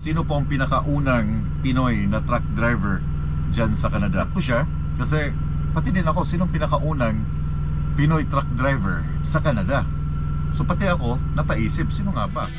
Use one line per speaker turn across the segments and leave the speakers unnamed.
Sino po ang pinakaunang Pinoy na truck driver dyan sa Canada? Ako siya, kasi pati din ako, sino ang pinakaunang Pinoy truck driver sa Canada? So pati ako, napaisip, sino nga ba?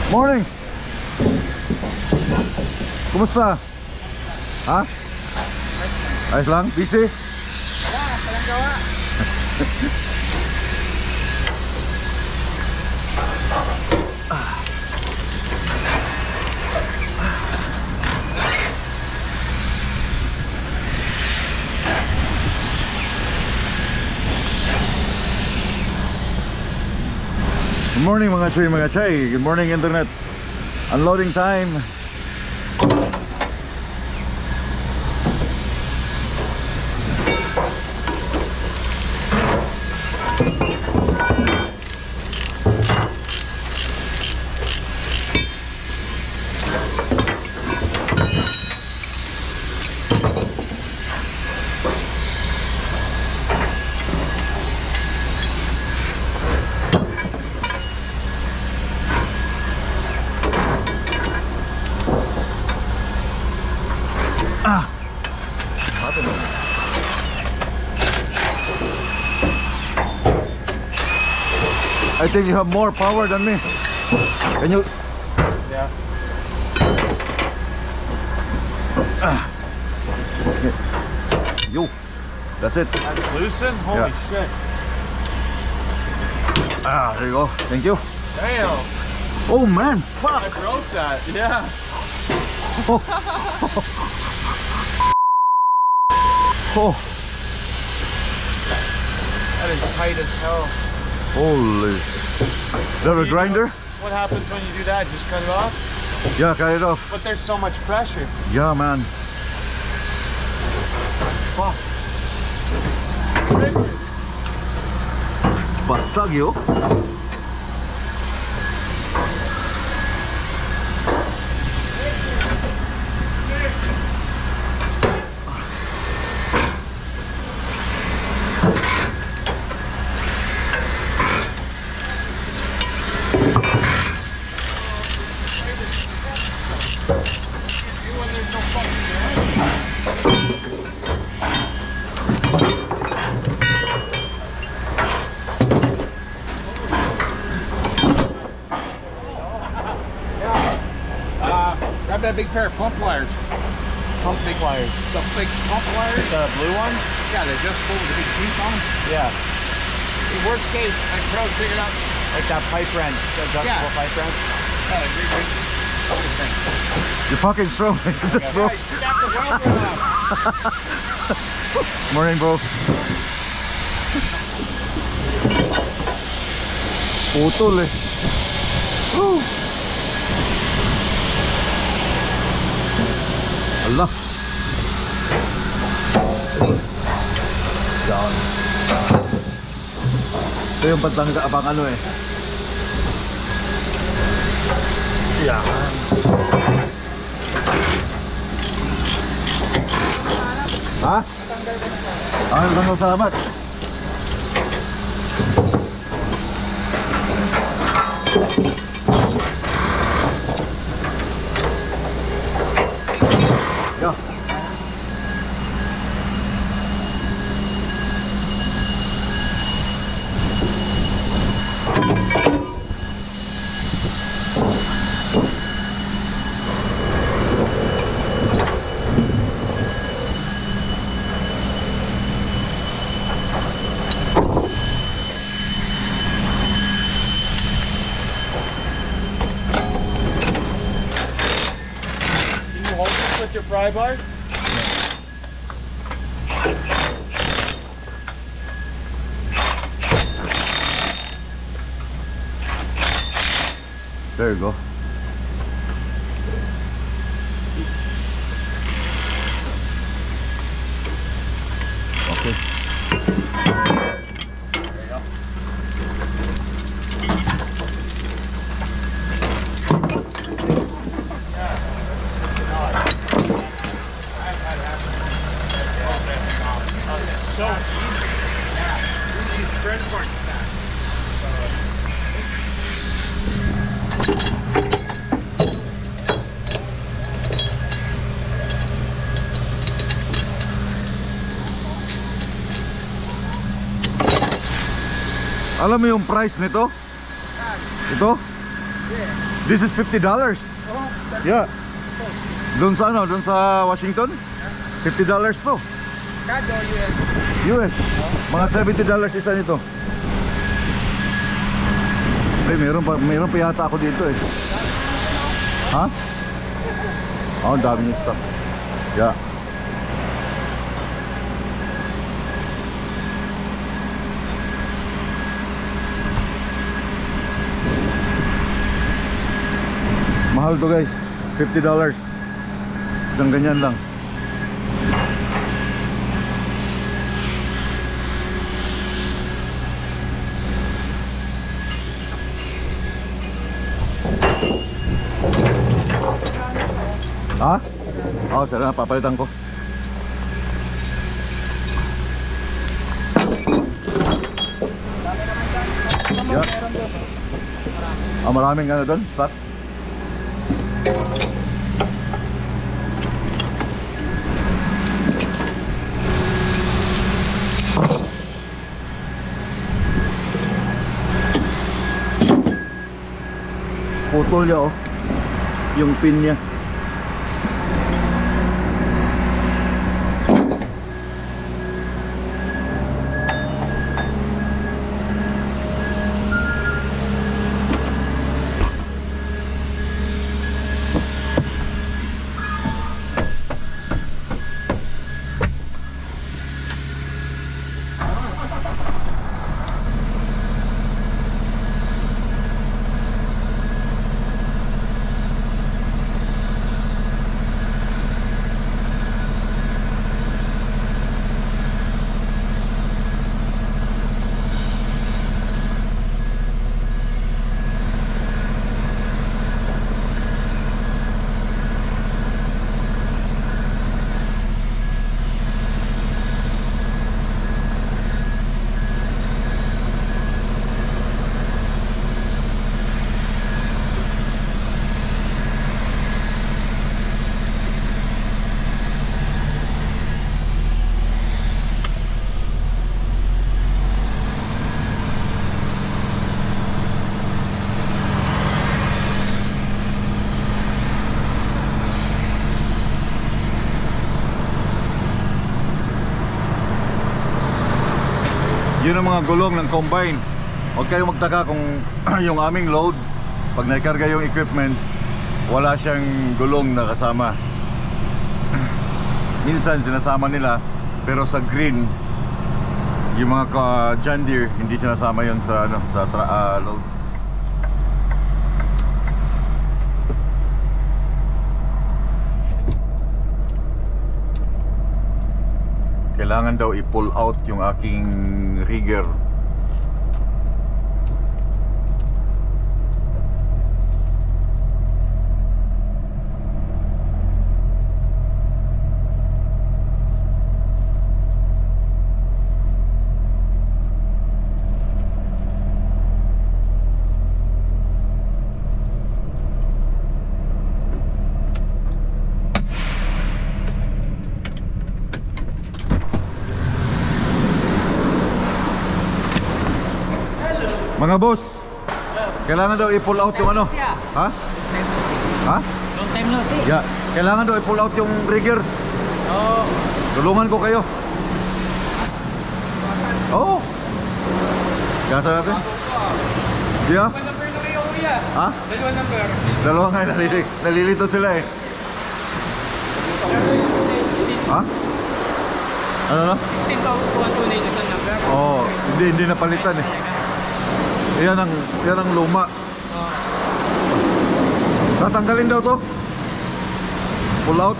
Morning! Kumusta? Ha? Ayos lang? Busy?
Wala, walang gawa.
Good morning mga chay. Good morning internet. Unloading time. I think you have more power than me. Can you?
Yeah.
Yo, that's it.
That's loosened? Holy shit.
There you go. Thank you.
Damn.
Oh man,
I
fuck.
broke that. Yeah.
Oh,
That is tight as hell.
holy. There a grinder?
What happens when you do that? Just cut it off?
Yeah, cut it off.
But there's so much pressure.
Yeah, man.
Fuck.
Basag yo.
Grab that big pair of pump wires. Pump big wires. The big pump wires? The blue ones? Yeah, they're just full with the big teeth on them. Yeah. In worst case, I can probably figure it out. Like that pipe wrench, the adjustable pipe wrench. Oh, great.
You're fucking strong. Just bro. Morning, bro. Putol eh. Woo. Allah. Down. Ito yung patangga abang ano eh. Yan. Ha? Ang salamat. Go.
with your pry bar?
There you go. Okay.
So easy. Yeah. Easy French corn snack.
Alam mo yung price nito? Ito? This is $50. Yeah. Doon sa ano? Doon sa Washington? $50 to.
Kado
US. Mga $70 isa nito. Meron pa yata ako dito eh. Ha? Oh, ang dami yung stock. Yeah. Mahal to guys, $50. Isang ganyan lang. Ha? Oo, sana papalitan ko. Yeah. Ah, maraming ano doon, stock. Putol niya oh, yung pin niya. Yun ang mga gulong ng combine. Huwag kayong magtaka kung yung aming load, pag naikarga yung equipment, wala siyang gulong na kasama. Minsan sinasama nila, pero sa green, yung mga John Deere, hindi sinasama yun sa, ano, sa load. Kailangan daw i-pull out yung aking rigger. Mga boss, kailangan daw i-pull out yung ano? Ha? Ha?
Long time no see.
Yeah, kailangan daw i-pull out yung rigger.
Oh.
Tulungan ko kayo. Oo. Gasa natin? Yeah?
Dalawa number na kayo kuya.
Ha?
Dalawa number.
Dalawa nga, nalilito sila eh. Ha? Ano na?
16,229 na number.
Oh, hindi napalitan eh. Yan ang luma. Tatanggalin daw to. Pull out.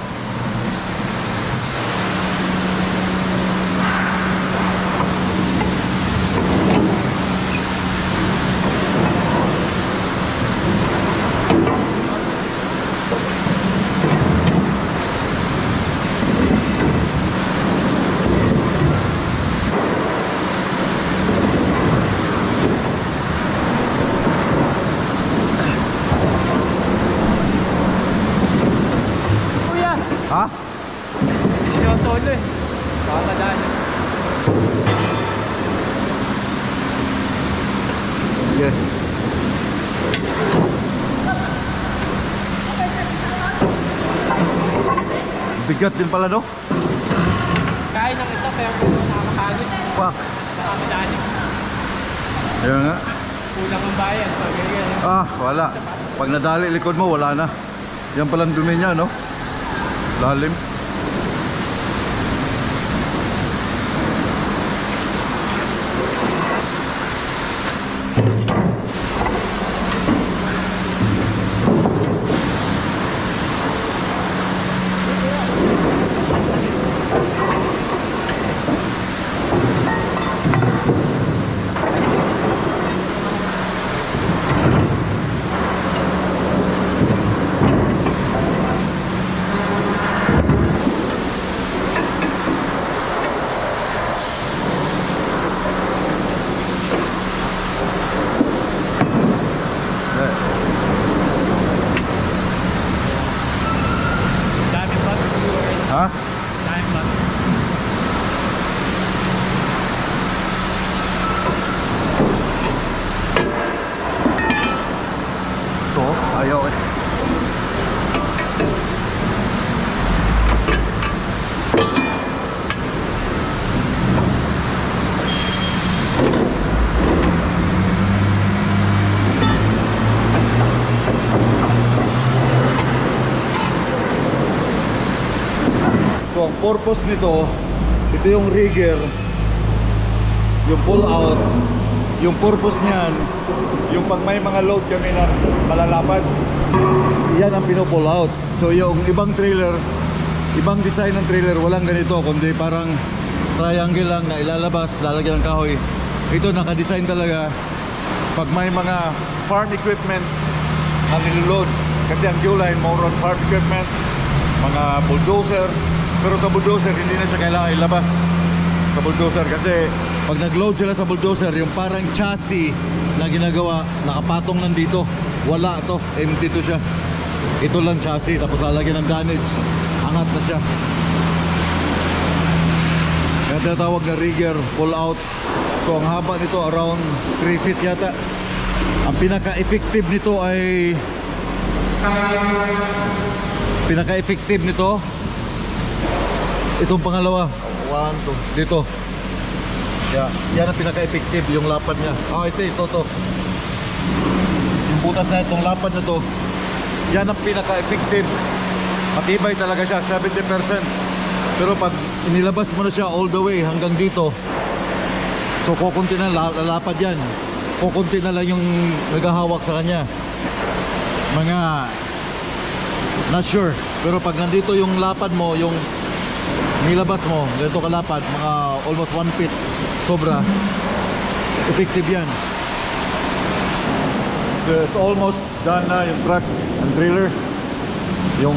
Ha?
Yung solo eh. Baka madaan.
Yes. Bigat din pala, no?
Kaya ng isa pero nakakapagod.
Fuck.
Baka madaan.
Ayun nga.
Kulang ang bayan.
Ah, wala. Pag nadali likod mo, wala na. Yan palang dumi niya, no? Lalim. Ha? Ito, ayaw eh. So ang purpose nito, ito yung rigger, yung pull out, yung purpose niyan, yung pag may mga load kami na malalapad, yan ang pino-pull out. So yung ibang trailer, ibang design ng trailer, walang ganito, kundi parang triangle lang na ilalabas, lalagyan ng kahoy. Ito naka-design talaga pag may mga farm equipment ang niloload, kasi ang Q-line more on farm equipment, mga bulldozer. Pero sa bulldozer hindi na siya kailangan ilabas sa bulldozer, kasi pag nag-load sila sa bulldozer, yung parang chassis na ginagawa nakapatong nandito, wala to, empty to siya. Ito lang chassis, tapos lalagyan ng damage, angat na siya. Kaya tinatawag na rigger pull out. So ang haba nito around 3 feet yata. Ang pinaka-effective nito ay itong pangalawa, 1, 2, dito. Yan ang pinaka-effective, yung lapad niya. Ito. Yung butas na itong lapad na to, yan ang pinaka-effective. Matibay talaga siya, 70%. Pero pag inilabas mo na siya all the way hanggang dito, so kukunti na lalapad yan. Kukunti na lang yung naghahawak sa kanya. Mga not sure. Pero pag nandito yung lapad mo, yung nilabas mo, ganito kalapad, mga almost 1 feet, sobra effective yan. So it's almost done na yung truck and trailer. Yung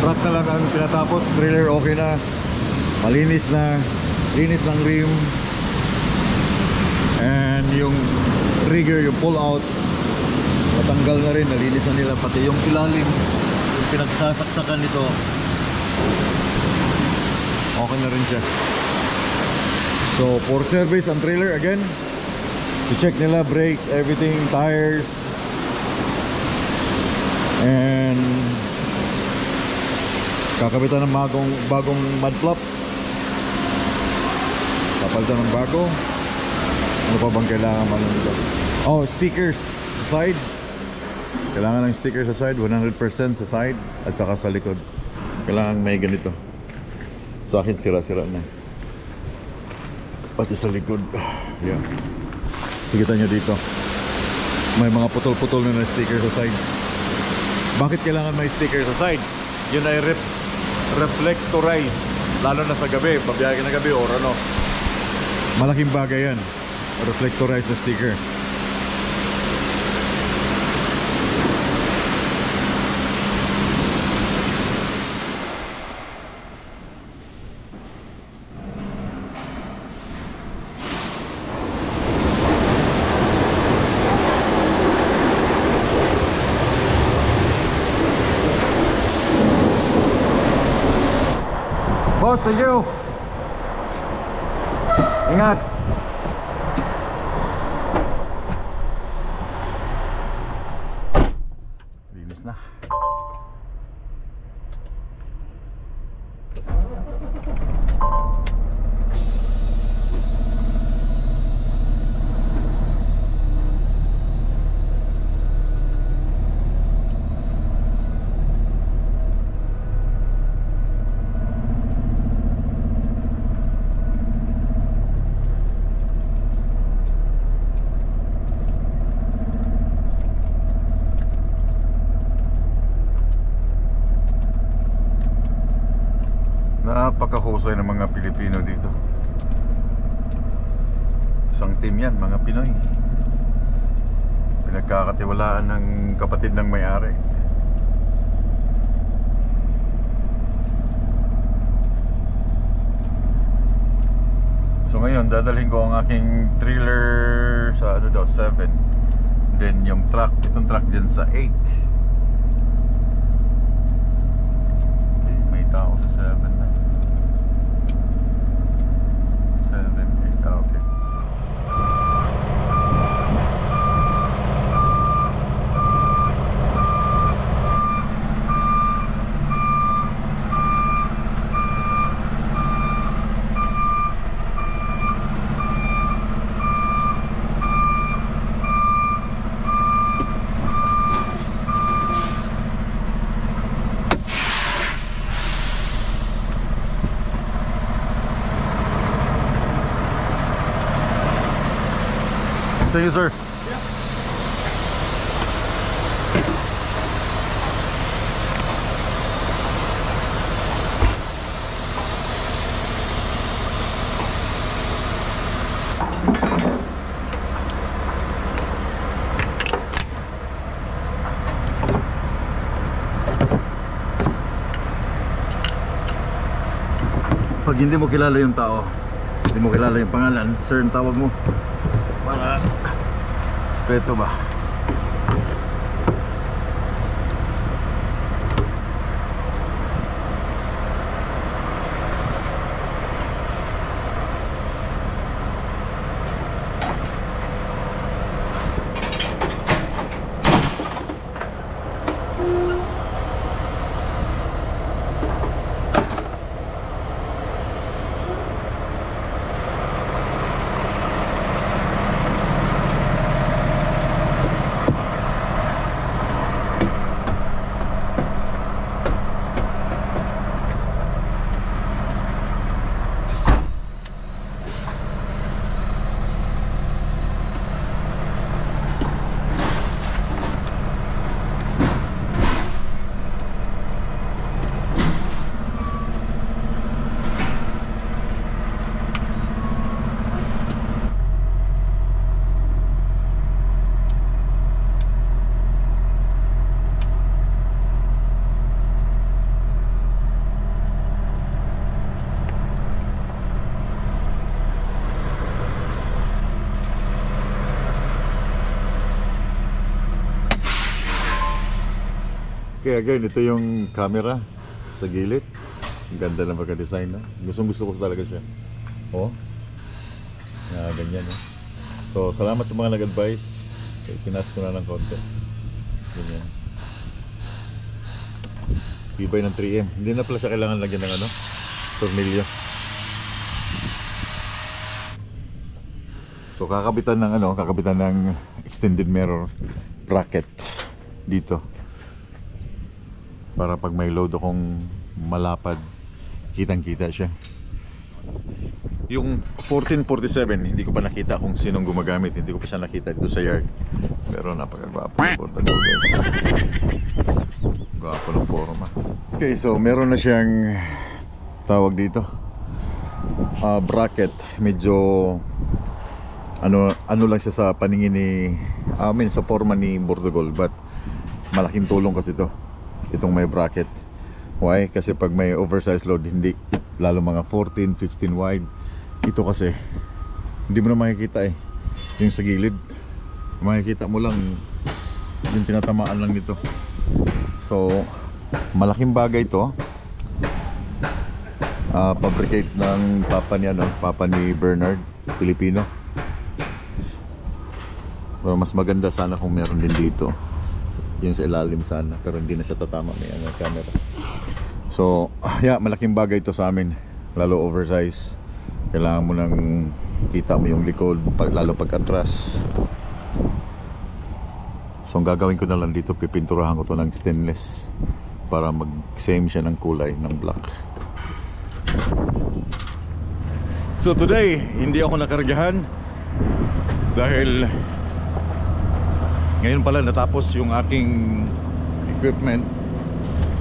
truck na lang ang pinatapos, trailer okay na, malinis na, linis ng rim, and yung rigger, yung pull out, matanggal na rin, nalinis na nila, pati yung ilalim, yung pinagsasaksakan nito, okay na rin siya. So for service ang trailer, again, i-check nila brakes, everything, tires, and kakabitan ng bagong mud flap, kapalitan ng bago. Ano pa bang kailangan man nito? Oh, stickers sa side, kailangan ng stickers sa side, 100% sa side at saka sa likod. Kailangan may ganito. Sa akin sira-sira na. Pati sa likod. Yan. So kita nyo dito, may mga putol-putol na sticker sa side. Bakit kailangan may sticker sa side? Yun ay reflectorize. Lalo na sa gabi, pabiyahe na gabi or ano. Malaking bagay yan. Reflectorize na sticker. Boss, thank you. Ingat. Linis na. Napakahusay ng mga Pilipino dito. Isang team yan, mga Pinoy. Pinagkakatiwalaan ng kapatid ng may-ari. So ngayon, dadalhin ko ang aking trailer sa ano daw, 7. Then yung truck, itong truck dyan sa 8. Okay, may tao sa 7 na. 7, 8, okay. Thank you, sir. Pag hindi mo kilala yung tao, hindi mo kilala yung pangalan, sir ang tawag mo. Para respeto ba? Okay, again, ito yung camera sa gilid. Ang ganda ng pagka-design na. Gusto ko talaga siya. Oh. Ganyan eh. So, salamat sa mga nag-advise. Okay, tinas ko na ng konti. Ganyan. Tibay ng 3M. Hindi na pala siya kailangan lagyan ng ano, tornilyo. So, kakabitan ng extended mirror bracket dito. Para pag may load akong malapad, kitang-kita siya. Yung 1447, hindi ko pa nakita kung sinong gumagamit. Hindi ko pa siya nakita dito sa yard. Pero napakagwapo ng Portagal, guys. Gwapo ng forma. Okay, so meron na siyang tawag dito, bracket. Medyo ano lang siya sa paningin ni sa forma ni Portagal, but malaking tulong kasi itong may bracket. Why? Kasi pag may oversized load, hindi, lalo mga 14, 15 wide, ito kasi hindi mo na makikita yung sa gilid. Makikita mo lang yung tinatamaan lang nito. So malaking bagay ito. Fabricate ng papa ni Bernard, Pilipino. Pero mas maganda sana kung meron din dito yung sa ilalim sana, pero hindi na siya tatama, may camera. So yeah, malaking bagay ito sa amin, lalo oversize. Kailangan mo nang kita mo yung likod, lalo pag atras. So ang gagawin ko na lang dito, pipinturahan ko to ng stainless para mag same siya ng kulay ng black. So today hindi ako nakargahan dahil ngayon pala natapos yung aking equipment.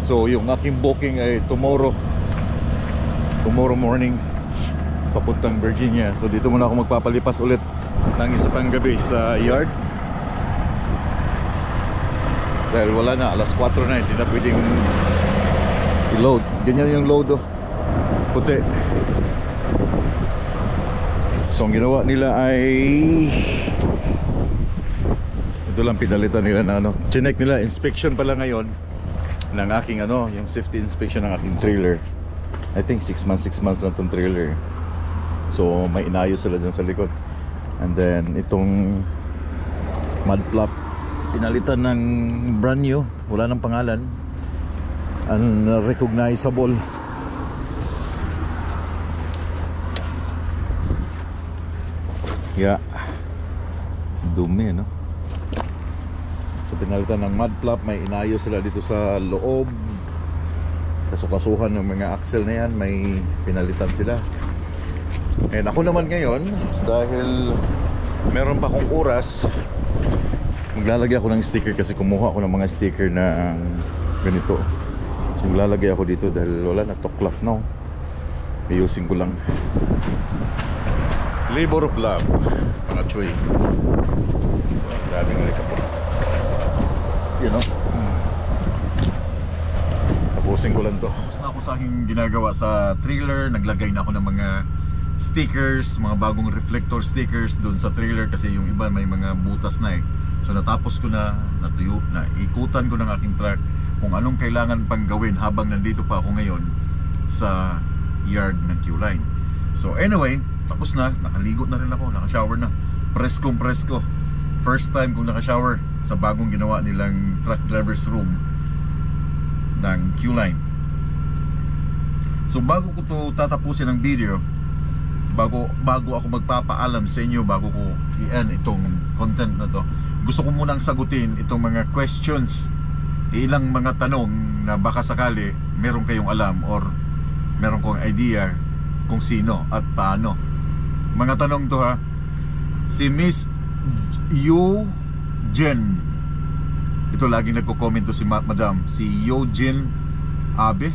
So yung aking booking ay tomorrow morning papuntang Virginia. So dito muna ako magpapalipas ulit ng isa pang gabi sa yard dahil wala na, alas 4 na, hindi na pwedeng i-load. Ganyan yung load puti. So ang ginawa nila ay ito lang, pinalitan nila na chinek nila, inspection pala ngayon ng aking yung safety inspection ng aking trailer. I think 6 months lang tong trailer. So may inayos sila dyan sa likod. And then itong mud flap pinalitan ng brand new, wala nang pangalan, unrecognizable. Yeah, dumi So pinalitan ng mud flap, may inayos sila dito sa loob. Kasukasuhan ng mga axle na yan, may pinalitan sila. And ako naman ngayon, dahil meron pa akong oras, maglalagay ako ng sticker kasi kumuha ako ng mga sticker na ganito. So maglalagay ako dito dahil wala na, toklap na. Ayusin ko lang. Labor of love, mga choy. Grabe nga rin kapag tapusin ko lang to. Tapos na ako sa aking ginagawa sa trailer. Naglagay na ako ng mga stickers, mga bagong reflector stickers doon sa trailer kasi yung iba may mga butas na So natapos ko na, natuyo na, ikutan ko ng aking truck kung anong kailangan pang gawin habang nandito pa ako ngayon sa yard ng Q-Line. So anyway, tapos na, nakaligo na rin ako, nakashower na, presko. First time kong nakashower sa bagong ginawa nilang truck driver's room ng Q-Line. So bago ko to tatapusin ng video, bago ako magpapaalam sa inyo, bago ko i-end itong content na to, gusto ko munang sagutin itong mga questions, ilang mga tanong na baka sakali meron kayong alam or meron kong idea kung sino at paano. Mga tanong to si Miss Yu Jen, ito laging nagko-comment to si Madam, si Eugene Abe.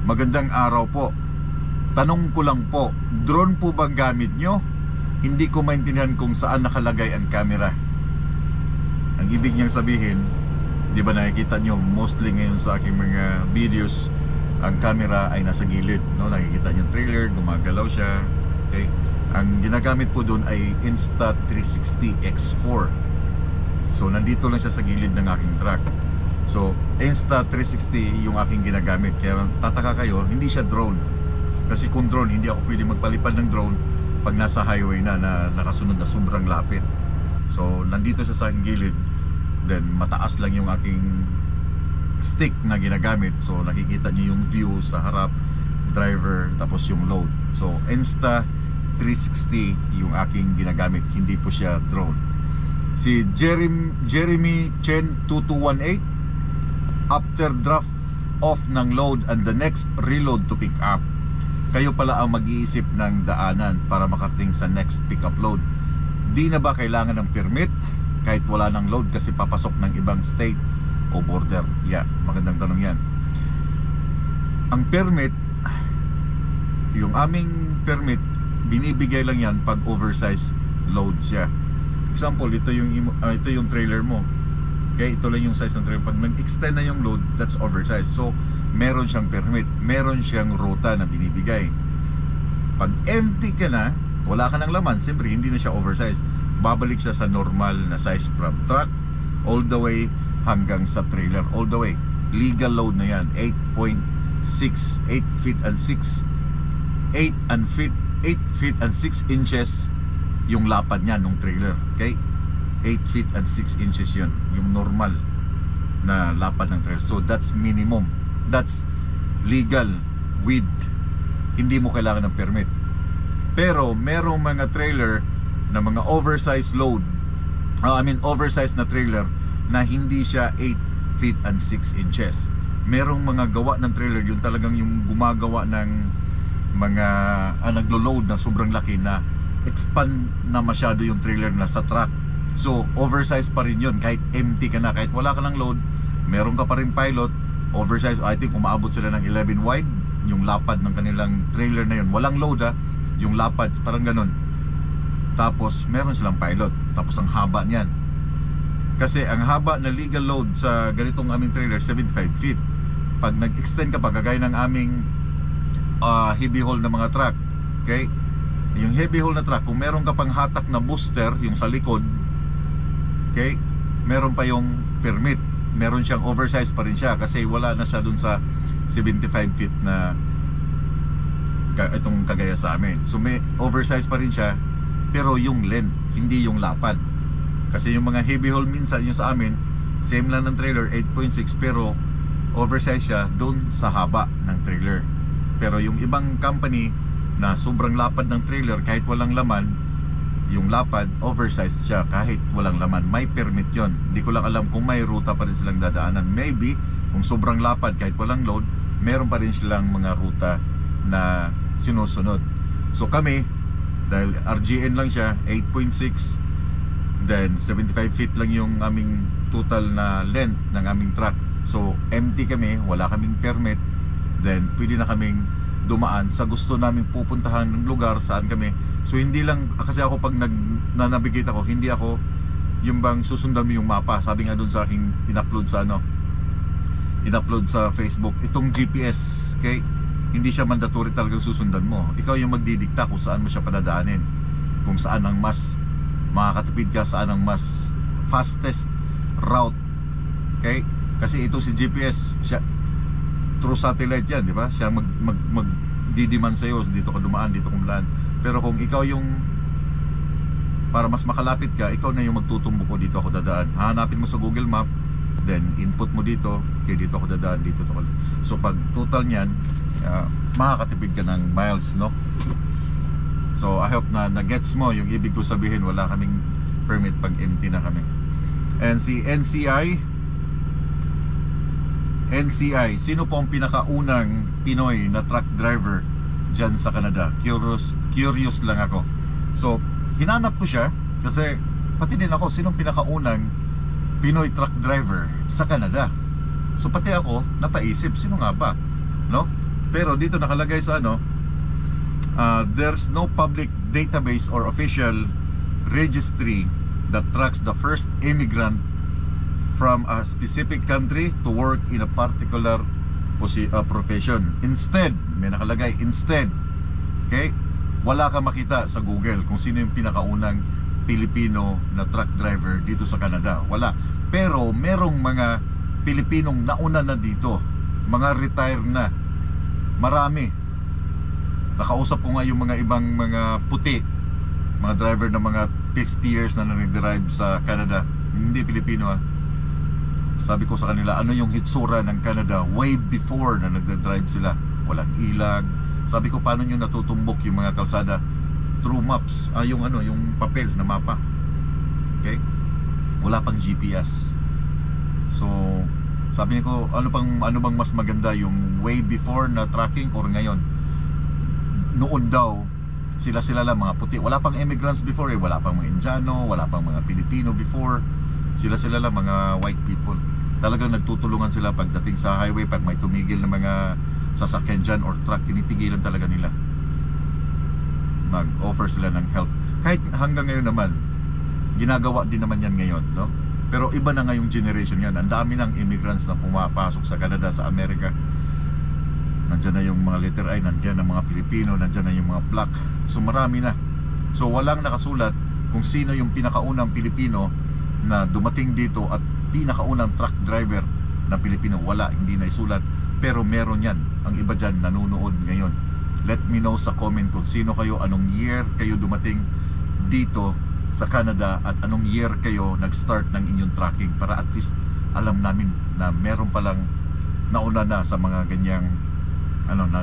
Magandang araw po. Tanong ko lang po, drone po ba gamit nyo? Hindi ko maintindihan kung saan nakalagay ang camera. Ang ibig niyang sabihin, di ba nakikita nyo mostly ngayon sa aking mga videos, ang camera ay nasa gilid, nakikita nyo yung trailer, gumagalaw siya. Okay? Ang ginagamit po doon ay Insta360 X4. So nandito lang siya sa gilid ng aking truck. So Insta360 yung aking ginagamit. Kaya tataka kayo, hindi siya drone. Kasi kung drone, hindi ako pwede magpalipad ng drone pag nasa highway na nakasunod na sobrang lapit. So nandito siya sa aking gilid, then mataas lang yung aking stick na ginagamit. So nakikita niyo yung view sa harap, driver, tapos yung load. So Insta360 yung aking ginagamit, hindi po siya drone. Si Jeremy Chen 2218, after draft off ng load and the next reload to pick up. Kayo pala ang mag-iisip ng daanan para makarating sa next pick up load. Di na ba kailangan ng permit kahit wala ng load kasi papasok ng ibang state o border? Yeah, magandang tanong yan. Ang permit, yung aming permit, binibigay lang yan pag oversized load siya. Example, ito yung trailer mo. Okay, ito lang yung size ng trailer. Pag nag-extend na yung load, that's oversized. So, meron siyang permit, meron siyang ruta na binibigay. Pag empty ka na, wala ka ng laman, siyempre hindi na siya oversized. Babalik siya sa normal na size from truck all the way hanggang sa trailer, all the way. Legal load na yan, 8.6, 8 feet and 6 8 feet and 6 inches yung lapad niya nung trailer. Okay, 8 feet and 6 inches yun, yung normal na lapad ng trailer. So that's minimum, that's legal with hindi mo kailangan ng permit. Pero merong mga trailer na mga oversized load, oversized na trailer na hindi siya 8 feet and 6 inches. Merong mga gawa ng trailer, yung talagang yung gumagawa ng mga naglo-load na sobrang laki na expand na masyado yung trailer na sa truck. So oversized pa rin yun kahit empty ka na, kahit wala ka ng load, meron ka pa rin pilot. Oversized, I think umaabot sila ng 11 wide yung lapad ng kanilang trailer na yun. Walang load yung lapad, parang ganun. Tapos meron silang pilot, tapos ang haba niyan. Kasi ang haba na legal load sa ganitong aming trailer 75 feet. Pag nag-extend ka pa, kagaya ng aming heavy haul na mga truck, okay, yung heavy haul na truck, kung meron ka pang hatak na booster yung sa likod, okay, meron pa yung permit, meron siyang oversized pa rin siya kasi wala na siya dun sa 75 feet na itong kagaya sa amin. So may oversized pa rin siya, pero yung length, hindi yung lapad. Kasi yung mga heavy haul minsan yung sa amin, same lang ng trailer, 8.6, pero oversized siya doon sa haba ng trailer. Pero yung ibang company na sobrang lapad ng trailer, kahit walang laman, yung lapad oversized siya kahit walang laman. May permit yon. Hindi ko lang alam kung may ruta pa rin silang dadaanan. Maybe kung sobrang lapad kahit walang load, meron pa rin silang mga ruta na sinusunod. So kami, dahil RGN lang siya, 8.6, then 75 feet lang yung aming total na length ng aming truck. So empty kami, wala kaming permit, then pwede na kaming dumaan sa gusto namin pupuntahan ng lugar saan kami. So hindi lang, kasi ako pag navigate ako, hindi ako yung bang susundan mo yung mapa. Sabi nga dun sa aking in-upload sa Facebook, itong GPS, okay, hindi siya mandatory talagang susundan mo. Ikaw yung magdidikta kung saan mo siya padadaanin, kung saan ang mas makakatipid ka, saan ang mas fastest route. Okay, kasi ito si GPS, siya through satellite yan, di ba? Siya magdidiman sa'yo, dito ka dumaan, dito ka dumaan. Pero kung ikaw yung, para mas makalapit ka, ikaw na yung magtutumbok ko, dito ako dadaan. Hahanapin mo sa Google Map, then input mo dito, okay, dito ako dadaan, dito ako. So pag total nyan, makakatipid ka ng miles, no? So I hope na gets mo yung ibig ko sabihin. Wala kaming permit pag empty na kami. And si NCI, sino po ang pinakaunang Pinoy na truck driver dyan sa Canada? Curious lang ako. So hinanap ko siya kasi pati din ako, sinong pinakaunang Pinoy truck driver sa Canada? So pati ako napaisip, sino nga ba, no? Pero dito nakalagay sa there's no public database or official registry that tracks the first immigrant from a specific country to work in a particular profession. Instead, may nakalagay instead, okay, wala ka makita sa Google kung sino yung pinakaunang Pilipino na truck driver dito sa Canada. Wala. Pero merong mga Pilipinong nauna na dito, mga retire na, marami. Nakausap ko nga yung mga ibang mga puti, mga driver na mga 50 years na nag-drive sa Canada, hindi Pilipino Sabi ko sa kanila, ano yung hitsura ng Canada way before na nagda-drive sila? Walang ilag. Sabi ko, paano nyo natutumbok yung mga kalsada? Through maps, yung papel na mapa. Okay? Wala pang GPS. So Sabi ko, ano bang mas maganda, yung way before na tracking or ngayon? Noon daw, sila lang mga puti. Wala pang immigrants before eh. Wala pang mga Indiano, wala pang mga Pilipino before. Sila lang mga white people. Talagang nagtutulungan sila pagdating sa highway. Pag may tumigil na mga sasakyan dyan or truck, tinitigilan talaga nila. Mag-offer sila ng help. Kahit hanggang ngayon naman, ginagawa din naman yan ngayon, no? Pero iba na ngayong generation yan. Ang dami ng immigrants na pumapasok sa Canada, sa Amerika. Nandyan na yung mga letter I, nandyan ang mga Pilipino, nandyan na yung mga black. So marami na. So walang nakasulat kung sino yung pinakaunang Pilipino na dumating dito at pinakaunang truck driver na Pilipino. Wala, hindi na isulat. Pero meron yan. Ang iba dyan nanonood ngayon. Let me know sa comment kung sino kayo, anong year kayo dumating dito sa Canada at anong year kayo nag-start ng inyong tracking, para at least alam namin na meron palang nauna na sa mga ganyang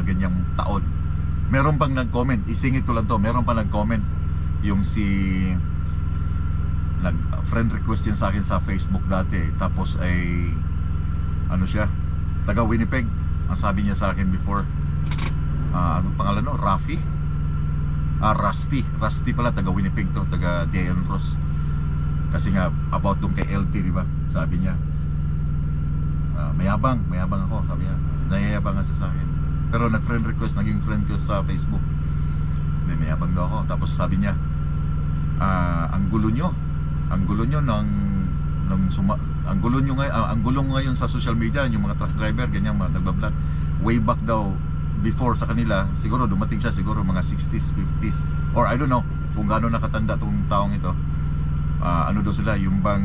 ganyang taon. Meron pang nag-comment, isingit ko lang to, meron pang nag-comment yung nag-friend request yan sa akin sa Facebook dati, tapos ay siya, taga Winnipeg. Ang sabi niya sa akin before, anong pangalan no? Rusty pala, taga Winnipeg to, taga Diane Ross. Kasi nga about dun kay LT, di ba? Sabi niya, mayabang ako, sabi niya. Nayayabangan siya sa akin. Pero nag-friend request, naging friend ko sa Facebook. Hindi, mayabang daw ako. Tapos sabi niya, ang gulo nyo ngayon sa social media, yung mga truck driver, ganyan, nagbablog. Way back daw, before sa kanila, siguro dumating siya siguro mga 60s, 50s, or I don't know kung gaano nakatanda tong taong ito. Daw sila, yung bang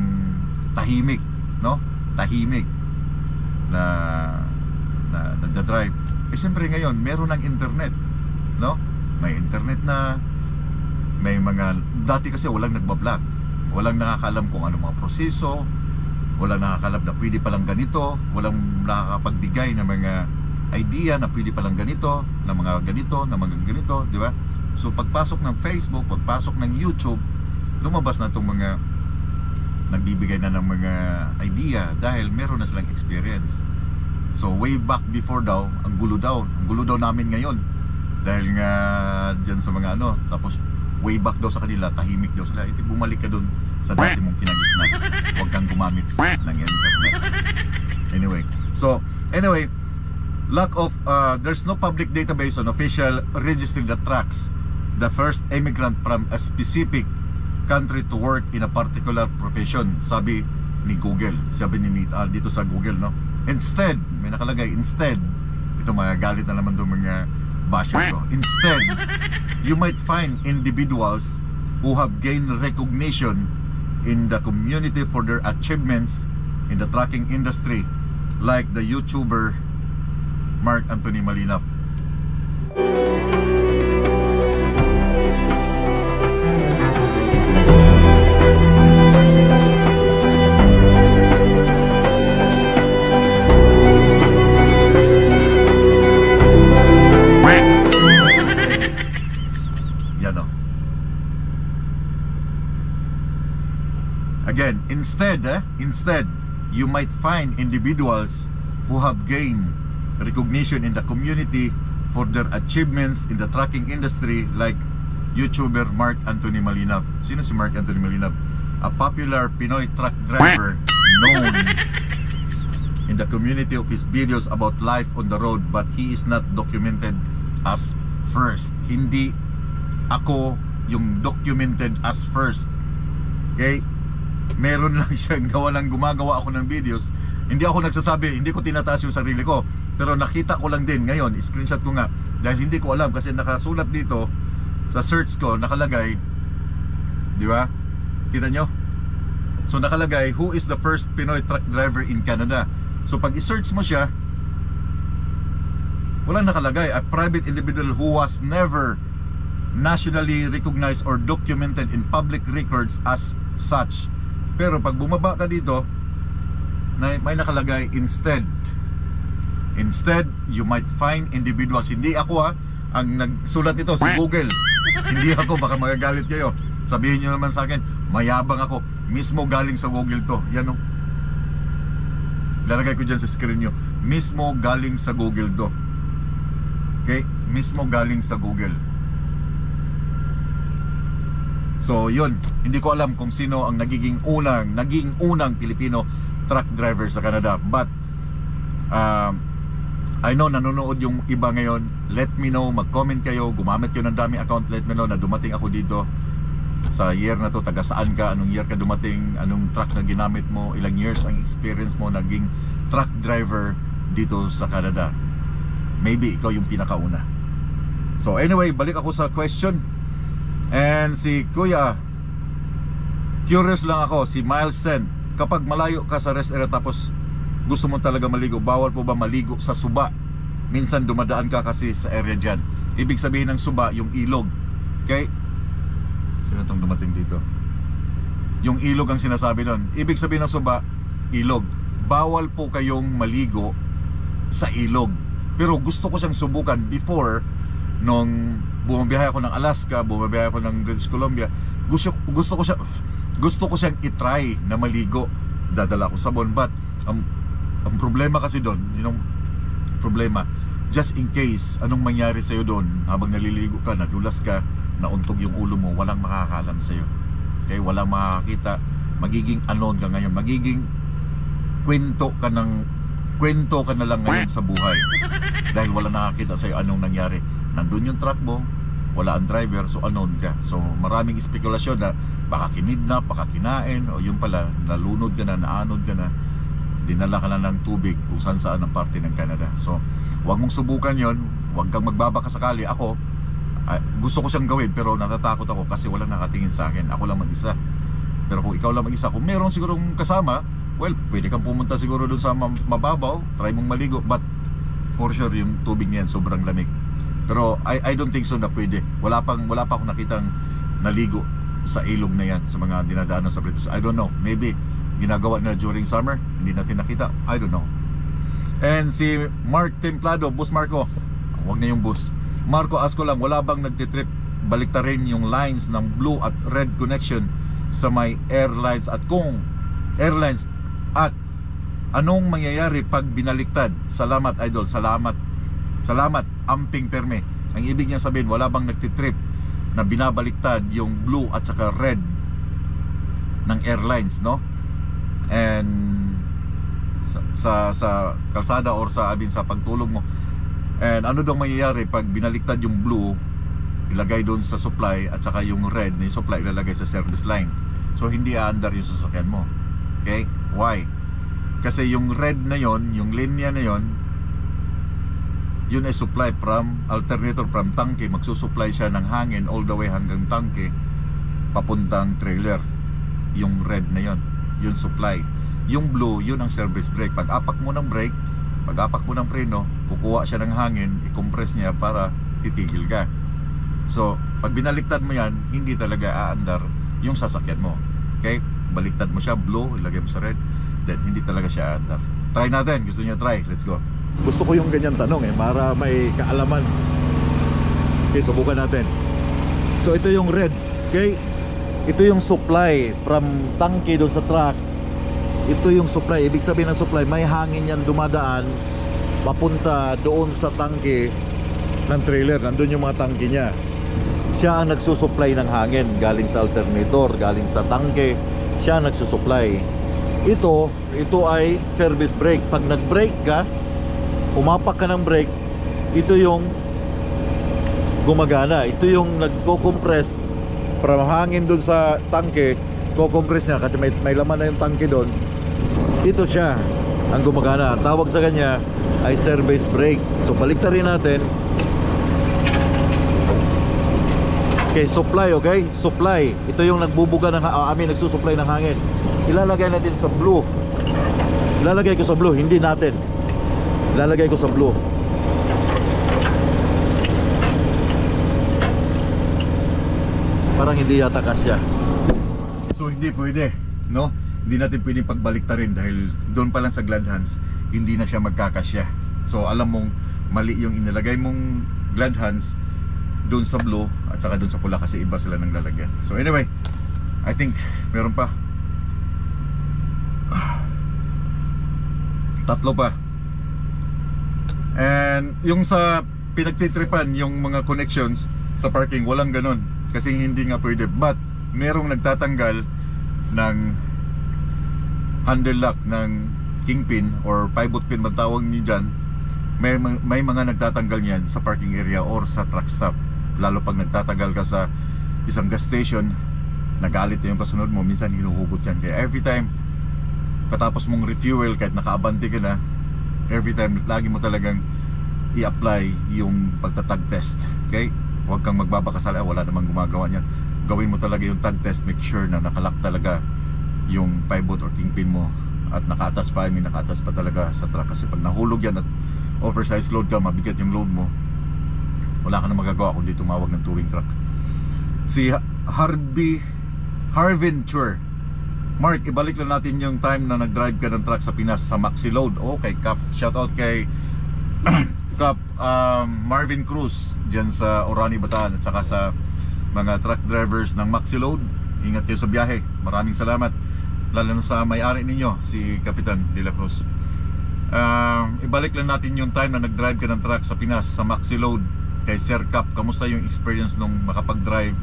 tahimik, no? Tahimik na nagda-drive. Siyempre ngayon, meron ng internet, no? May internet na, may mga, dati kasi walang nagbablog. Walang nakakalam kung ano mga proseso, walang nakakalam na pwede palang ganito, walang nakakapagbigay ng mga idea na pwede palang ganito, na mga ganito, di ba? So pagpasok ng Facebook, pagpasok ng YouTube, lumabas na itong mga nagbibigay na ng mga idea dahil meron na silang experience. So way back before daw, ang gulo daw namin ngayon dahil nga dyan sa mga tapos way back daw sa kanila, tahimik daw sila. Hindi, bumalik ka dun sa dati mong kinagisnan. Huwag kang gumamit ng internet. Anyway, lack of there's no public database on official registry that tracks the first immigrant from a specific country to work in a particular profession, sabi ni Google, dito sa Google, no? Instead, may nakalagay, ito magagalit na naman doon mga basher ko. Instead, you might find individuals who have gained recognition in the community for their achievements in the trucking industry, like the YouTuber Mark Anthony Malinap. Yan o. Again, instead, you might find individuals who have gained recognition in the community for their achievements in the trucking industry, like YouTuber Mark Anthony Malinap. Sino si Mark Anthony Malinap? A popular Pinoy truck driver known in the community of his videos about life on the road, but he is not documented as first. Hindi ako yung documented as first. Okay? Meron lang siyang gumagawa ako ng videos. Hindi ako nagsasabi, hindi ko tinataas yung sarili ko, pero nakita ko lang din ngayon, screenshot ko nga, dahil hindi ko alam kasi nakasulat dito sa search ko, nakalagay, di ba? Kita nyo? So nakalagay, who is the first Pinoy truck driver in Canada? So pag i-search mo siya, walang nakalagay, a private individual who was never nationally recognized or documented in public records as such. Pero pag bumaba ka dito, may nakalagay instead, you might find individuals. Hindi ako ang nagsulat nito, si Google. Hindi ako, baka magagalit kayo. Sabihin nyo naman sa akin, mayabang ako. Mismo galing sa Google to. Yan o. Lalagay ko dyan sa screen nyo. Mismo galing sa Google to. Okay? Mismo galing sa Google. So yun, hindi ko alam kung sino ang naging unang Pilipino truck driver sa Canada. But I know nanonood yung iba ngayon. Let me know, mag-comment kayo, gumamit kayo ng daming account. Let me know na dumating ako dito sa year na to. Taga saan ka, anong year ka dumating, anong truck na ginamit mo, ilang years ang experience mo naging truck driver dito sa Canada. Maybe ikaw yung pinakauna. So anyway, balik ako sa question. And si Kuya, curious lang ako, si Miles Sent, kapag malayo ka sa rest area tapos gusto mo talaga maligo, bawal po ba maligo sa suba? Minsan dumadaan ka kasi sa area dyan. Ibig sabihin ng suba, yung ilog. Okay? Sino itong dumating dito? Yung ilog ang sinasabi doon. Ibig sabihin ng suba, ilog. Bawal po kayong maligo sa ilog. Pero gusto ko siyang subukan before, nung bumabiyahe ako ng Alaska, bumabiyahe ako ng British Columbia. Gusto ko siyang i-try na maligo. Dadala ko sabon. But ang problema kasi doon, yung problema, just in case anong mangyari sa'yo doon habang naliligo ka, nadulas ka, nauntog yung ulo mo, walang makakalam sa'yo. Okay? Walang makakita. Magiging unknown ka ngayon. Magiging kwento ka na lang ngayon sa buhay. Dahil wala nakakita sa'yo anong nangyari. Nandun yung truck mo, wala ang driver, so unknown ka. So maraming spekulasyon na baka kinidnap, baka kinain, o yung pala, nalunod ka na, naanod ka na, dinala ka na ng tubig kung saan ang parte ng Canada. So huwag mong subukan yon, huwag kang magbabaka sakali. Ako, gusto ko siyang gawin pero natatakot ako kasi walang nakatingin sa akin. Ako lang mag-isa. Pero kung ikaw lang mag-isa, kung meron sigurong kasama, well, pwede kang pumunta siguro doon sa mababaw, try mong maligo, but for sure yung tubig niyan sobrang lamig. Pero I don't think so na pwede. Wala pa akong nakitang naligo sa ilog na yan sa mga dinadaanan sa British. I don't know, maybe ginagawa nila during summer, hindi natin nakita, I don't know. And si Mark Templado, Boss Marco, wag na yung boss. Marco, ask ko lang, wala bang nagtitrip baliktarin yung lines ng blue at red connection sa may airlines, at kung airlines, at anong mangyayari pag binaliktad? Salamat idol, salamat, amping perme. Ang ibig niya sabihin, wala bang nagtitrip na binabaliktad yung blue at saka red ng airlines, no? And sa kalsada or sa pagtulog mo. And ano daw mangyayari pag binaliktad yung blue, ilagay doon sa supply, at saka yung red na yung supply ilalagay sa service line. So hindi aandar yung sasakyan mo. Okay? Why? Kasi yung red na yon, yung linya na yon, yun ay supply from alternator, from tangke. Magsusupply siya ng hangin all the way hanggang tangke papuntang trailer. Yung red na yon, yun supply. Yung blue, yun ang service brake. Pag apak mo ng brake, pag apak mo ng preno, kukuha siya ng hangin, i-compress niya para titigil ka. So pag binaliktad mo yan, hindi talaga aandar yung sasakyan mo. Okay? Baliktad mo siya, blue, ilagay mo sa red, then hindi talaga siya aandar. Try natin, gusto niyo try, let's go. Gusto ko yung ganyan tanong para may kaalaman. Okay, subukan natin. So ito yung red. Okay, ito yung supply from tangke doon sa truck. Ito yung supply. Ibig sabihin ng supply, may hangin yan dumadaan papunta doon sa tangke ng trailer. Nandun yung mga tangke niya. Siya ang nagsusupply ng hangin galing sa alternator, galing sa tangke. Siya nagsusupply. Ito ay service brake. Pag nag-brake ka, umapak ka ng brake, ito yung gumagana. Ito yung nagko-compress para hangin doon sa tangke, ko-compress niya kasi may laman na yung tangke doon. Ito siya ang gumagana. Tawag sa kanya ay service brake. So baliktarin natin. Okay, supply, okay? Supply. Ito yung nagbubuga ng nagsusupply ng hangin. Ilalagay natin sa blue. Ilalagay ko sa blue, hindi natin. Ilalagay ko sa blue. Parang hindi yata kasya. So hindi pwede, no? Hindi natin pwedeng pagbaliktarin dahil doon pa lang sa glad hands, hindi na siya magkakasya. So alam mong mali yung inilagay mong glad hands doon sa blue at saka doon sa pula kasi iba sila ng lalagyan. So anyway, I think meron pa. Tatlo pa. And yung sa pinagtitripan, yung mga connections sa parking, walang ganun. Kasi hindi nga pwede. But merong nagtatanggal ng handle lock ng kingpin or pivot pin matawag niyo dyan. May mga nagtatanggal niyan sa parking area or sa truck stop. Lalo pag nagtatagal ka sa isang gas station, nagalit na yung kasunod mo, minsan hinuhugot yan. Kaya every time katapos mong refuel, kahit nakaabante ka na, every time lagi mo talagang i-apply yung pagtatag test. Okay? Huwag kang magbabakasala, wala namang gumagawa niyan. Gawin mo talaga yung tag test, make sure na nakalock talaga yung pivot or kingpin mo at naka-attach pa, naka-attach pa talaga sa truck. Kasi pag nahulog yan at oversized load ka, mabigat yung load mo, wala ka na magagawa kundi tumawag ng towing truck. Si Harvin Chur, Mark, ibalik lang natin yung time na nag-drive ka ng truck sa Pinas sa Maxi Load. Okay, Cap, shoutout kay Cap Marvin Cruz dyan sa Orani, Bataan, at saka sa mga truck drivers ng Maxi Load. Ingat kayo sa biyahe. Maraming salamat, lalo na sa may-ari ninyo, si Kapitan De La Cruz. Ibalik lang natin yung time na nag-drive ka ng truck sa Pinas sa Maxi Load. Kay Sir Cap, kamusta yung experience nung makapag-drive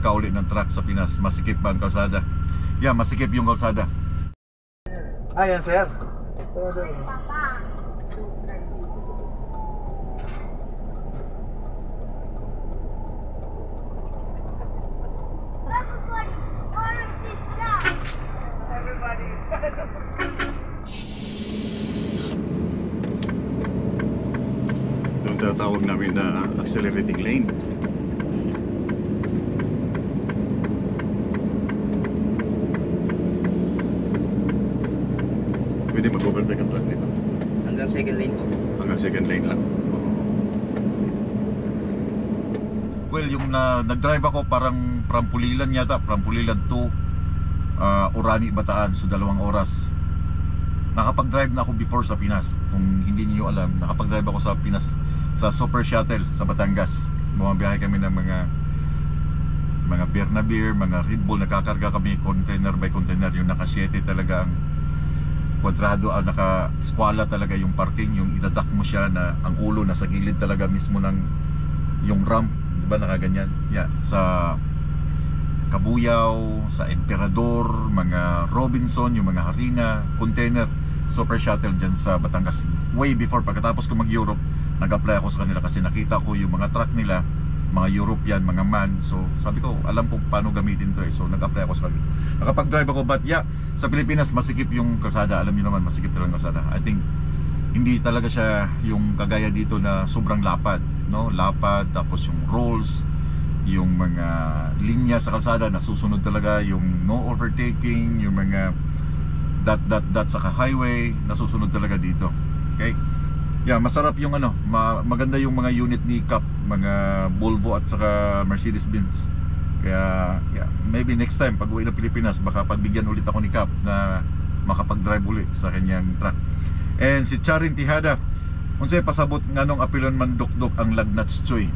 ka ulit ng truck sa Pinas? Masikip ba ang kalsada? Yeah, masikip yung kalsada. Ayan, sir. Ito ang tatawag namin na accelerating lane. Pwede mag-overtake ang truck dito.
Hanggang second lane po.
Hanggang second lane lang. Well, yung nag-drive ako parang from Pulilan yata, from Pulilan to Orani, Bataan, so 2 oras. Nakapag-drive na ako before sa Pinas. Kung hindi niyo alam, nakapag-drive ako sa Pinas sa Super Shuttle sa Batangas. Bumabiyahe kami ng mga beer na beer, mga Red Bull, nakakarga kami container by container, yung naka-7 talaga ang kwadrado, naka-skwala talaga yung parking, yung idadak mo siya na ang ulo nasa gilid talaga mismo ng yung ramp, di ba, nakaganyan. Yeah, sa Kabuyaw, sa Emperador, mga Robinson, yung mga Harina, container, Super Shuttle dyan sa Batangas. Way before, pagkatapos ko mag-Europe, nag-apply ako sa kanila kasi nakita ko yung mga truck nila, mga European, mga man. So sabi ko, alam ko paano gamitin to eh. So nag-apply ako sa kanila. Nakapag-drive ako, but yeah, sa Pilipinas masikip yung kalsada. Alam niyo naman, masikip talaga kalsada. I think hindi talaga siya yung kagaya dito na sobrang lapad, no? Lapad, tapos yung rolls, yung mga linya sa kalsada nasusunod talaga, yung no overtaking, yung mga dot sa highway nasusunod talaga dito. Okay? Yeah, masarap yung maganda yung mga unit ni Cap, mga Volvo at saka Mercedes-Benz. Kaya yeah, maybe next time pag uwi ng Pilipinas, baka pagbigyan ulit ako ni Cap na makapag-drive ulit sa kanyang truck. And si Charin Tihada, unsay pasabot nganong apilon man dukdok ang lagnats choy.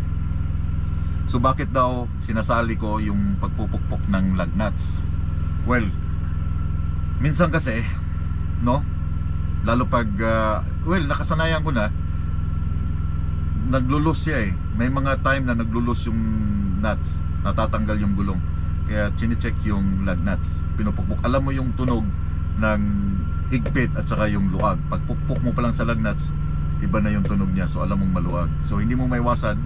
So bakit daw sinasali ko yung pagpupukpok ng lagnats? Well, minsan kasi, no? Lalo pag, well, nakasanayan ko na, naglulus siya eh. May mga time na naglulus yung nuts, natatanggal yung gulong. Kaya chine-check yung lug nuts, pinupukpok. Alam mo yung tunog ng higpit at saka yung luag. Pag pukpok mo pa lang sa lug nuts, iba na yung tunog niya. So alam mong maluag. So hindi mo maiwasan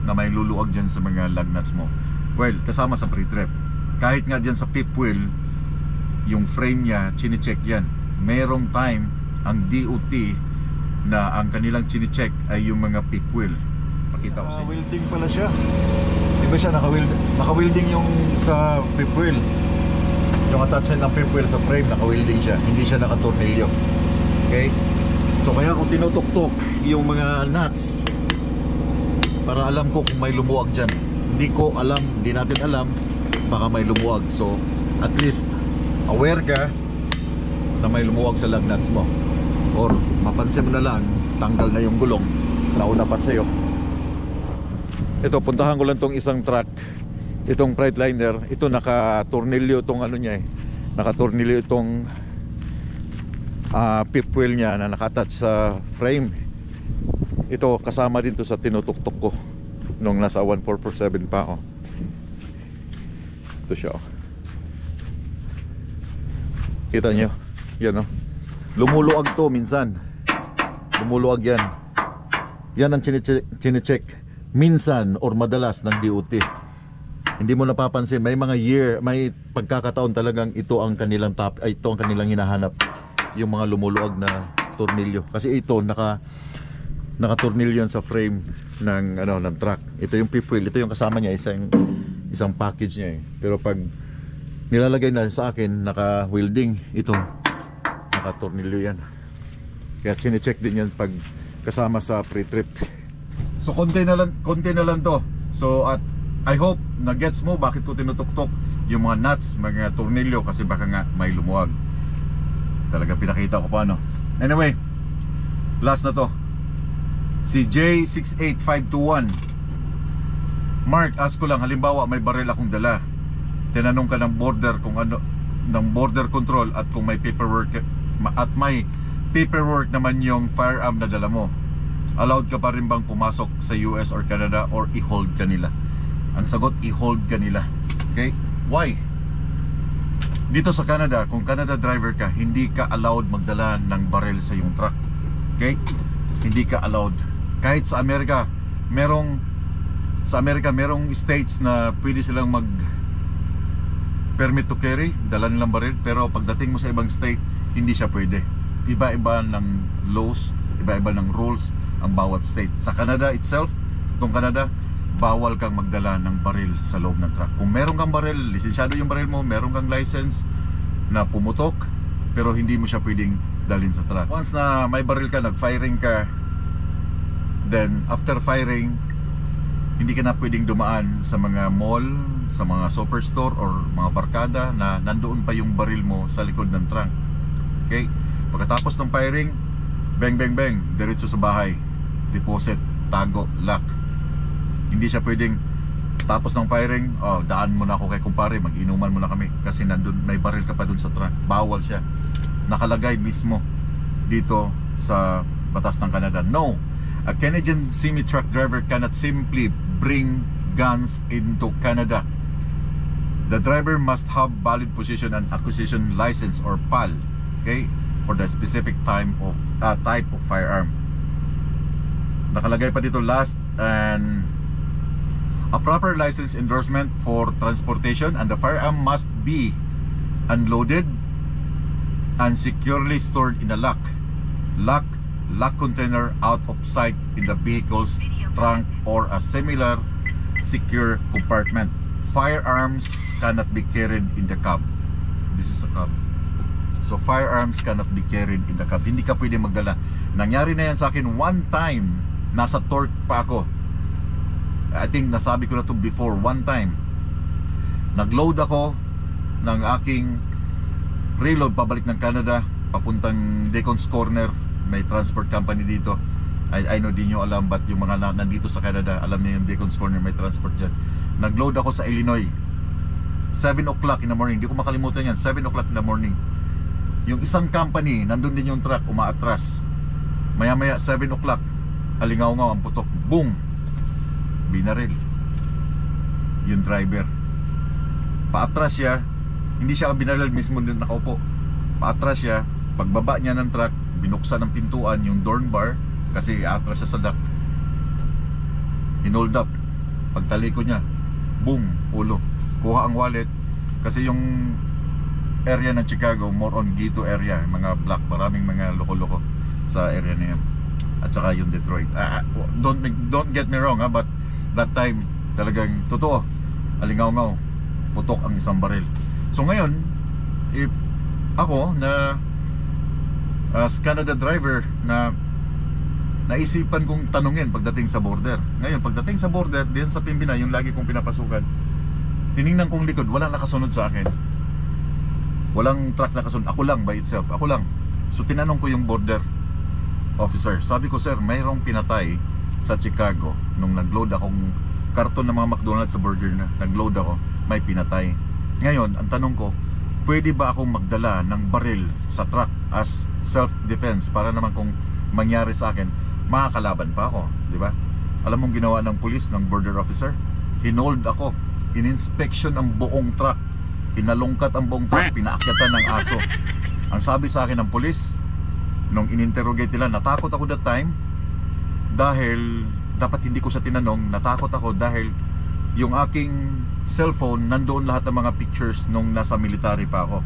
na may luluag dyan sa mga lug nuts mo. Well, kasama sa pre-trip. Kahit nga dyan sa fifth wheel, yung frame niya, chine-check yan. Merong time ang DOT na ang kanilang chine-check ay yung mga fifth wheel. Pakita ko sa inyo. Welding pala siya. Di ba siya naka-welding yung sa fifth wheel? Yung attachment ng fifth wheel sa frame, naka-welding siya. Hindi siya naka-tornilyo. Okay? So kaya kung tinutok-tok yung mga nuts, para alam ko kung may lumuwag dyan. Hindi ko alam, hindi natin alam, baka may lumuwag. So at least aware ka na may lumuwag sa lug nuts mo, or mapansin mo na lang tanggal na yung gulong, nauna pa sa'yo. Ito, puntahan ko lang tong isang truck, itong Freightliner. Ito naka-tornilyo itong ano niya eh, naka-tornilyo itong fifth wheel niya na nakatouch sa frame. Ito kasama din to sa tinutuktok ko nung nasa 1447 pa ako. Ito siya, oh. Kita nyo? Yan, oh. Lumuluag to minsan. Lumuluag yan. Yan ang chinecheck minsan or madalas ng DOT. Hindi mo napapansin, may mga may pagkakataon talagang ito ang kanilang ito ang kanilang hinahanap, yung mga lumuluag na tornilyo. Kasi ito naka-tornilyo sa frame ng truck. Ito yung fifth wheel, ito yung kasama niya, isang package niya eh. Pero pag nilalagay na sa akin, naka-welding, ito naka-tornilyo yan. Kaya chinecheck din yan pag kasama sa pre-trip. So konti na lang to. So at I hope na gets mo bakit ko tinutuktok yung mga nuts, mga tornilyo, kasi baka nga may lumuwag. Talaga pinakita ko pa, no? Anyway, last na to. Si J68521. Mark, ask ko lang, halimbawa may baril akong dala. Tinanong ka ng border kung ano, ng border control, at kung may paperwork, at may paperwork naman yung firearm na dala mo, allowed ka pa rin bang pumasok sa US or Canada, or i-hold ka nila? Ang sagot, i-hold ka nila. Okay? Why? Dito sa Canada, kung Canada driver ka, hindi ka allowed magdala ng baril sa iyong truck. Okay? Hindi ka allowed. Kahit sa Amerika, merong states na pwede silang mag permit to carry, dala nilang baril, pero pagdating mo sa ibang state, hindi siya pwede. Iba-iba ng laws, iba-iba ng rules ang bawat state. Sa Canada itself, itong Canada, bawal kang magdala ng baril sa loob ng truck. Kung meron kang baril, lisensyado yung baril mo, meron kang license na pumutok, pero hindi mo siya pwedeng dalhin sa truck. Once na may baril ka, nag-firing ka, then after firing, hindi ka na pwedeng dumaan sa mga mall, sa mga superstore or mga barkada na nandoon pa yung baril mo sa likod ng trunk. Okay? Pagkatapos ng firing, bang bang bang, diretso sa bahay, deposit, tago, lock. Hindi siya pwedeng tapos ng firing, daan mo na ako kay kumpare, mag-inuman mo na kami kasi nandun, may baril ka pa dun sa trunk. Bawal siya. Nakalagay mismo dito sa batas ng Canada. No, a Canadian semi-truck driver cannot simply bring guns into Canada. The driver must have valid possession and acquisition license or PAL, okay, for the specific type of firearm. Nakalagay pa dito last, and a proper license endorsement for transportation, and the firearm must be unloaded and securely stored in a lock container out of sight in the vehicle's trunk or a similar secure compartment. Firearms cannot be carried in the cab. This is a cab. So firearms cannot be carried in the cab. Hindi ka pwede magdala. Nangyari na yan sa akin one time. Nasa Torque pa ako. I think nasabi ko na to before. One time, nagload ako ng aking reload pabalik ng Canada, papuntang Deacon's Corner. May transport company dito. I know di nyo alam, but yung mga nandito sa Canada, alam niyo yung Deacon's Corner, may transport dyan. Nagload ako sa Illinois 7 o'clock in the morning. Hindi ko makalimutan yan. 7 o'clock in the morning. Yung isang company, nandun din yung truck, umaatras. Maya maya 7 o'clock, alingaw-ngaw ang putok. Boom! Binaril yung driver. Paatras siya. Hindi siya binaril mismo din nakaupo. Paatras siya. Pagbaba niya ng truck, binuksan ng pintuan yung door bar kasi atras siya sa dock. Hinold up. Pagtalikod niya, boom, ulo. Kuha ang wallet kasi yung area ng Chicago more on ghetto area, mga black, maraming mga loko-loko sa area na yan. At saka yung Detroit. Don't get me wrong, but that time talagang totoo, alingaw-ngaw, putok ang isang baril. So ngayon, if ako na as Canada driver, na naisipan kong tanungin pagdating sa border. Ngayon pagdating sa border diyan sa Pembina, yung lagi kong pinapasukan, tiningnan kong likod, walang nakasunod sa akin. Walang truck nakasunod, ako lang by itself, ako lang. So tinanong ko yung border officer, sabi ko, sir, mayroong pinatay sa Chicago nung nagload akong karton ng mga McDonald's sa burger na nagload ako, may pinatay. Ngayon ang tanong ko, pwede ba akong magdala ng baril sa truck as self-defense para naman kung mangyari sa akin, makakalaban pa ako, di ba? Alam mong ginawa ng pulis, ng border officer? Hinold ako, in-inspection ang buong truck, hinalungkat ang buong truck, pinaakyatan ng aso. Ang sabi sa akin ng pulis, nung in-interrogate nila, natakot ako that time dahil, dapat hindi ko siya tinanong, natakot ako dahil yung aking cellphone, nandoon lahat ng mga pictures nung nasa military pa ako.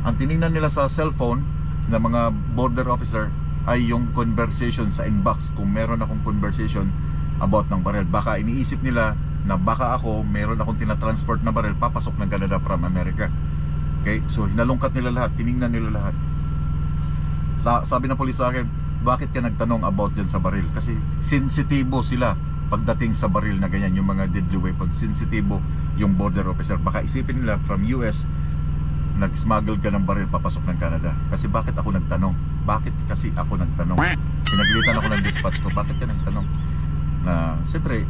Ang tiningnan nila sa cellphone ng mga border officer ay yung conversation sa inbox, kung meron akong conversation about ng baril. Baka iniisip nila na baka ako, meron akong tinatransport na baril papasok ng Canada from America. Okay, so hinalungkat nila lahat, tiningnan nila lahat. Sabi ng pulis sa akin, bakit ka nagtanong about dyan sa baril? Kasi sensitibo sila pagdating sa baril na ganyan, yung mga deadly weapon. Sensitibo yung border officer. Baka isipin nila from US, nag-smuggle ka ng baril papasok ng Canada. Kasi bakit ako nagtanong? Bakit kasi ako nagtanong? Pinaglitan ako ng dispatch ko, bakit ka nagtanong? Na siyempre,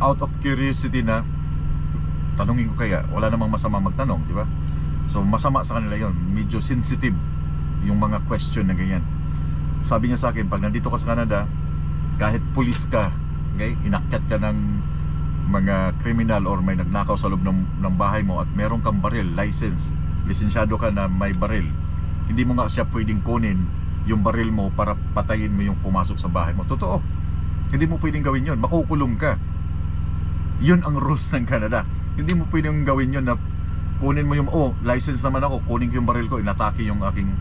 out of curiosity na tanungin ko kaya, wala namang masama magtanong, di ba? So masama sa kanila yon, medyo sensitive yung mga question na ganyan. Sabi niya sa akin, pag nandito ka sa Canada, kahit pulis ka, okay, inakyat ka ng mga criminal or may nagnakaw sa loob ng bahay mo at meron kang baril, lisensyado ka na may baril, hindi mo nga siya pwedeng kunin yung baril mo para patayin mo yung pumasok sa bahay mo. Totoo, hindi mo pwedeng gawin yun, makukulong ka. Yun ang rules ng Canada. Hindi mo pwedeng gawin yun na kunin mo yung, oh, license naman ako, kunin ko yung baril ko, inatake yung aking,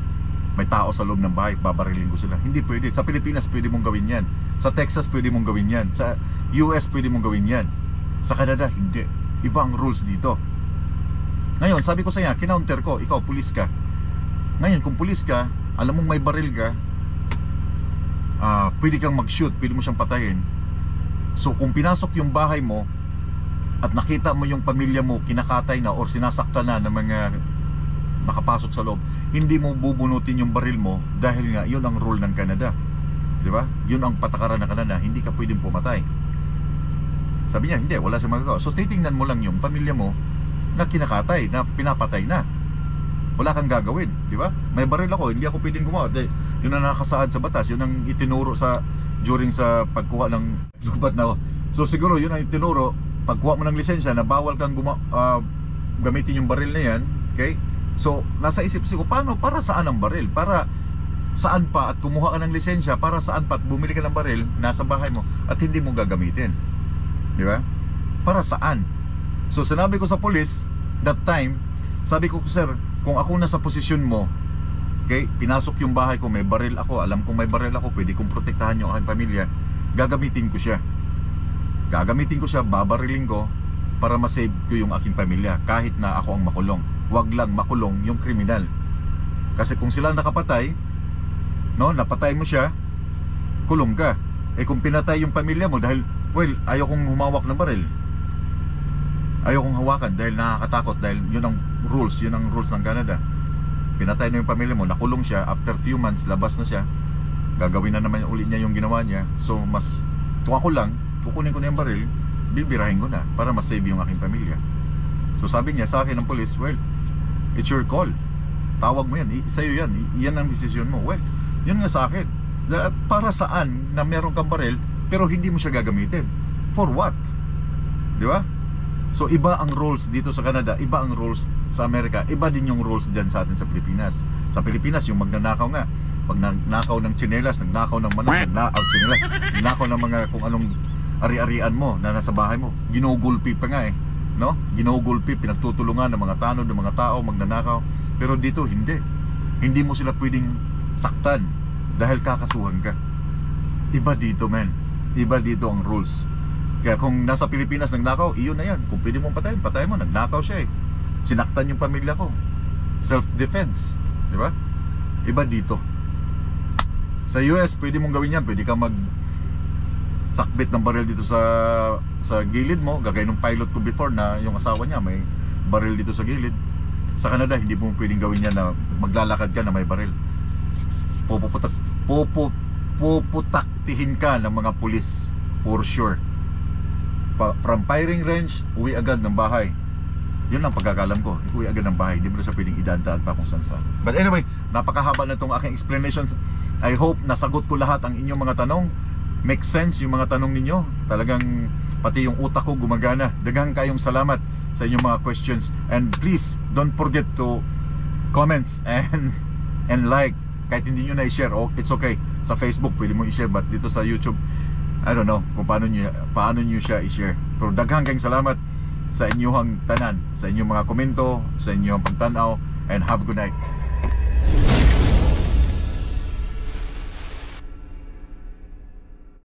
may tao sa loob ng bahay, babarilin ko sila. Hindi pwede. Sa Pilipinas pwede mong gawin yan, sa Texas pwede mong gawin yan, sa US pwede mong gawin yan, sa Canada hindi. Iba ang rules dito. Ngayon, sabi ko sa iyo, kinounter ko, ikaw pulis ka. Ngayon, kung pulis ka, alam mong may baril ka, pwede kang mag-shoot, pwede mo siyang patayin. So kung pinasok yung bahay mo at nakita mo yung pamilya mo kinakatay na or sinasaktan na ng mga nakapasok sa loob, hindi mo bubunutin yung baril mo dahil nga yun ang rule ng Canada, di ba? Yun ang patakaran ng Canada, hindi ka pwedeng pumatay. Sabi niya, hindi, wala siyang magagawa. So titingnan mo lang yung pamilya mo na kinakatay, na pinapatay na, wala kang gagawin, di ba? May baril ako, hindi ako pwedeng gumawa. Yun ang nakasaad sa batas, yun ang itinuro sa during sa pagkuha ng lubat na. So siguro yun ang itinuro, pagkuha mo ng lisensya na bawal kang gamitin yung baril na yan, okay? So nasa isip ko, paano, para saan ang baril? Para saan pa? At kumuha ka ng lisensya, para saan pa? At bumili ka ng baril, nasa bahay mo at hindi mo gagamitin, di ba? Para saan? So sinabi ko sa police that time, sabi ko, sir, kung ako nasa posisyon mo, okay, pinasok yung bahay ko, may baril ako, alam kong may baril ako, pwede kong protektahan yung aking pamilya, gagamitin ko siya. Gagamitin ko siya, babariling ko para masave ko yung aking pamilya, kahit na ako ang makulong. Wag lang makulong yung kriminal. Kasi kung sila nakapatay, no, napatay mo siya, kulong ka. Eh kung pinatay yung pamilya mo dahil, well, ayaw kong humawak ng baril, ayaw kong hawakan dahil nakakatakot, dahil yun ang rules ng Canada. Pinatay na yung pamilya mo, nakulong siya, after few months labas na siya, gagawin na naman ulit niya yung ginawa niya. So mas, kung ako lang, kukunin ko na yung baril, bibirahin ko na para masave yung aking pamilya. So sabi niya sa akin ng police, well, it's your call, tawag mo yan, sa'yo yan, yan ang desisyon mo. Well, yun nga sa akin, para saan na meron kang baril pero hindi mo siya gagamitin? For what? Di ba? So iba ang rules dito sa Canada, iba ang rules sa Amerika, iba din yung rules dyan sa atin sa Pilipinas. Sa Pilipinas, yung magnanakaw nga, pag nagnakaw ng tsinelas, nagnakaw ng manok, nagnakaw ng mga kung anong ari-arian mo na nasa bahay mo, ginugulpi pa nga eh, no? Ginugulpi, pinagtutulungan ng mga tanod, ng mga tao, magnanakaw. Pero dito hindi mo sila pwedeng saktan dahil kakasuhan ka. Iba dito, man. Iba dito ang rules. Kaya kung nasa Pilipinas nagnakaw, iyon na yan. Kung pwede mong patayin, patayin mo. Nagnakaw siya eh, sinaktan yung pamilya ko, self-defense, di ba? Iba dito. Sa US, pwede mong gawin yan. Pwede kang sakbit ng baril dito sa gilid mo, gagay ng pilot ko before na yung asawa niya may baril dito sa gilid. Sa Canada, hindi mo pwedeng gawin yan na maglalakad ka na may baril. Puputaktihin ka ng mga pulis, for sure. From firing range, uwi agad ng bahay. Yun lang pagkakalam ko. Uwi agad ng bahay. Hindi mo na siya pwedeng idaan-daan pa kung saan-saan. But anyway, napakahaba na itong aking explanations. I hope nasagot ko lahat ang inyong mga tanong. Make sense yung mga tanong ninyo. Talagang pati yung utak ko gumagana. Daghang kayong salamat sa inyong mga questions. And please, don't forget to comments and like. Kahit hindi nyo na-share, oh, it's okay. Sa Facebook, pwede mo i-share. But dito sa YouTube, I don't know kung paano nyo siya i-share. Pero daghang kayong salamat sa inyong tanan, sa inyong mga komento, sa inyong pagtanaw, and have a good night.